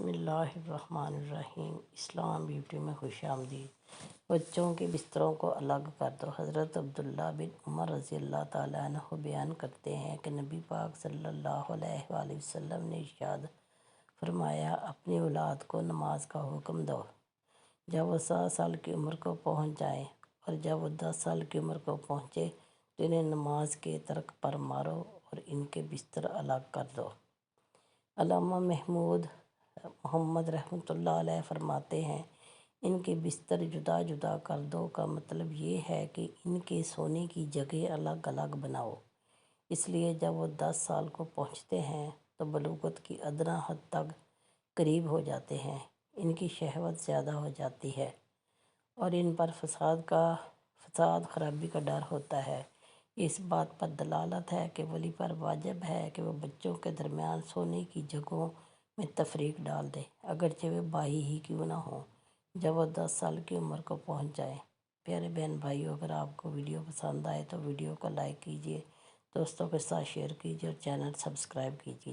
बिस्मिल्लाहिर्रहमानिर्रहीम। इस्लाम ब्यूटी में खुश आमदीद। बच्चों के बिस्तरों को अलग कर दो। हज़रत अब्दुल्ला बिन उमर रज़ी अल्लाह ताला अन्हु बयान करते हैं कि नबी पाक सल्लल्लाहु अलैहि वसल्लम ने इरशाद फरमाया, अपनी औलाद को नमाज का हुक्म दो जब वो 7 साल की उम्र को पहुँच जाए, और जब वो 10 साल की उम्र को पहुँचे तो इन्हें नमाज के तर्क पर मारो और इनके बिस्तर अलग कर दो। अल्लामा महमूद मोहम्मद रहमतुल्लाह अलैह फरमाते हैं, इनके बिस्तर जुदा जुदा कर दो का मतलब ये है कि इनके सोने की जगह अलग अलग बनाओ। इसलिए जब वो 10 साल को पहुँचते हैं तो बलूगत की अदना हद तक करीब हो जाते हैं, इनकी शहवत ज़्यादा हो जाती है और इन पर फसाद खराबी का डर होता है। इस बात पर दलालत है कि वली पर वाजिब है कि वह बच्चों के दरमियान सोने की जगहों में तफरीक डाल दे, अगरचे वे भाई ही क्यों ना हो, जब वह 10 साल की उम्र को पहुंच जाए। प्यारे बहन भाइयों, अगर आपको वीडियो पसंद आए तो वीडियो को लाइक कीजिए, दोस्तों के साथ शेयर कीजिए और चैनल सब्सक्राइब कीजिए।